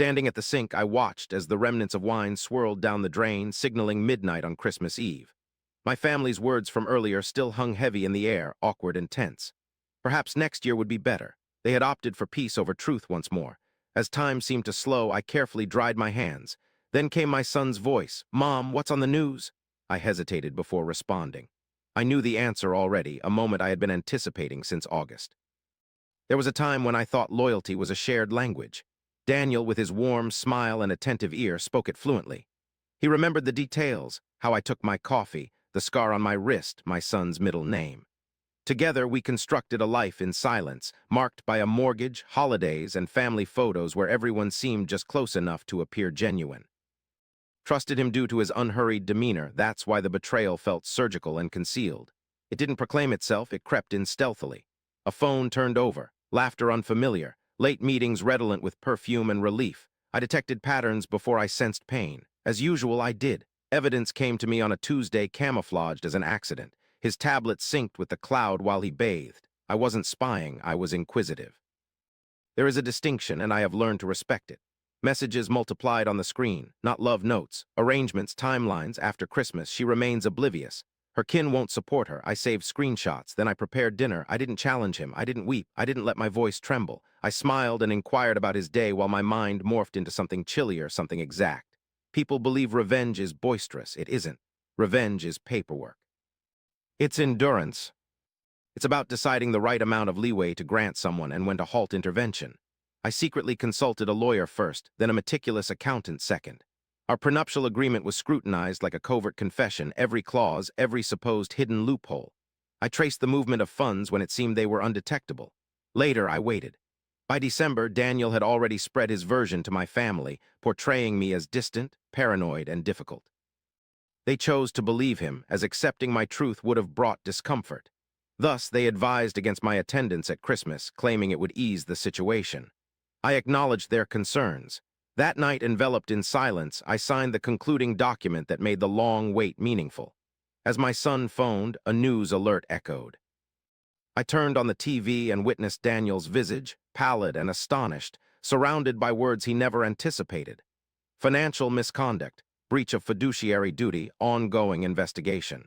Standing at the sink, I watched as the remnants of wine swirled down the drain, signaling midnight on Christmas Eve. My family's words from earlier still hung heavy in the air, awkward and tense. Perhaps next year would be better. They had opted for peace over truth once more. As time seemed to slow, I carefully dried my hands. Then came my son's voice. "Mom, what's on the news?" I hesitated before responding. I knew the answer already, a moment I had been anticipating since August. There was a time when I thought loyalty was a shared language. Daniel, with his warm smile and attentive ear, spoke it fluently. He remembered the details, how I took my coffee, the scar on my wrist, my son's middle name. Together, we constructed a life in silence, marked by a mortgage, holidays, and family photos where everyone seemed just close enough to appear genuine. Trusted him due to his unhurried demeanor. That's why the betrayal felt surgical and concealed. It didn't proclaim itself, it crept in stealthily. A phone turned over, laughter unfamiliar, late meetings redolent with perfume and relief. I detected patterns before I sensed pain. As usual, I did. Evidence came to me on a Tuesday camouflaged as an accident. His tablet synced with the cloud while he bathed. I wasn't spying, I was inquisitive. There is a distinction, and I have learned to respect it. Messages multiplied on the screen, not love notes, arrangements, timelines. After Christmas, she remains oblivious. Her kin won't support her. I saved screenshots, then I prepared dinner. I didn't challenge him, I didn't weep, I didn't let my voice tremble. I smiled and inquired about his day while my mind morphed into something chillier, something exact. People believe revenge is boisterous. It isn't. Revenge is paperwork. It's endurance. It's about deciding the right amount of leeway to grant someone and when to halt intervention. I secretly consulted a lawyer first, then a meticulous accountant second. Our prenuptial agreement was scrutinized like a covert confession, every clause, every supposed hidden loophole. I traced the movement of funds when it seemed they were undetectable. Later, I waited. By December, Daniel had already spread his version to my family, portraying me as distant, paranoid, and difficult. They chose to believe him, as accepting my truth would have brought discomfort. Thus, they advised against my attendance at Christmas, claiming it would ease the situation. I acknowledged their concerns. That night, enveloped in silence, I signed the concluding document that made the long wait meaningful. As my son phoned, a news alert echoed. I turned on the TV and witnessed Daniel's visage, pallid and astonished, surrounded by words he never anticipated. Financial misconduct, breach of fiduciary duty, ongoing investigation.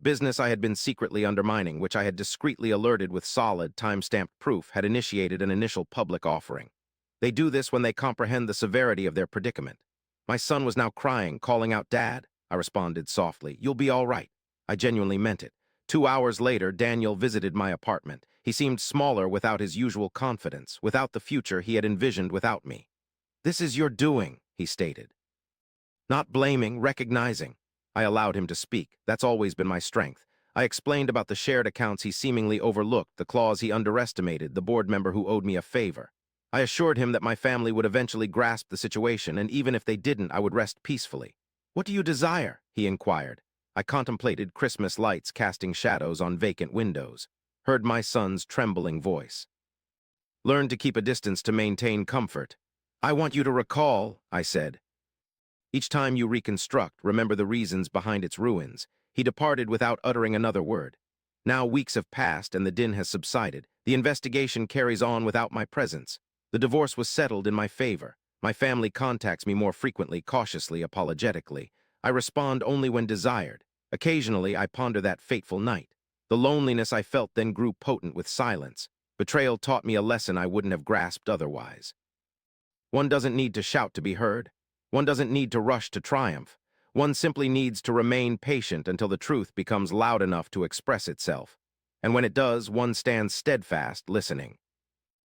Business I had been secretly undermining, which I had discreetly alerted with solid, time-stamped proof, had initiated an initial public offering. They do this when they comprehend the severity of their predicament. My son was now crying, calling out, "Dad." I responded softly, "You'll be all right." I genuinely meant it. 2 hours later, Daniel visited my apartment. He seemed smaller without his usual confidence, without the future he had envisioned without me. "This is your doing," he stated. Not blaming, recognizing. I allowed him to speak. That's always been my strength. I explained about the shared accounts he seemingly overlooked, the clause he underestimated, the board member who owed me a favor. I assured him that my family would eventually grasp the situation, and even if they didn't, I would rest peacefully. "What do you desire?" he inquired. I contemplated Christmas lights casting shadows on vacant windows, heard my son's trembling voice. "Learn to keep a distance to maintain comfort." "I want you to recall," I said. "Each time you reconstruct, remember the reasons behind its ruins." He departed without uttering another word. Now weeks have passed and the din has subsided. The investigation carries on without my presence. The divorce was settled in my favor. My family contacts me more frequently, cautiously, apologetically. I respond only when desired. Occasionally, I ponder that fateful night. The loneliness I felt then grew potent with silence. Betrayal taught me a lesson I wouldn't have grasped otherwise. One doesn't need to shout to be heard. One doesn't need to rush to triumph. One simply needs to remain patient until the truth becomes loud enough to express itself. And when it does, one stands steadfast, listening.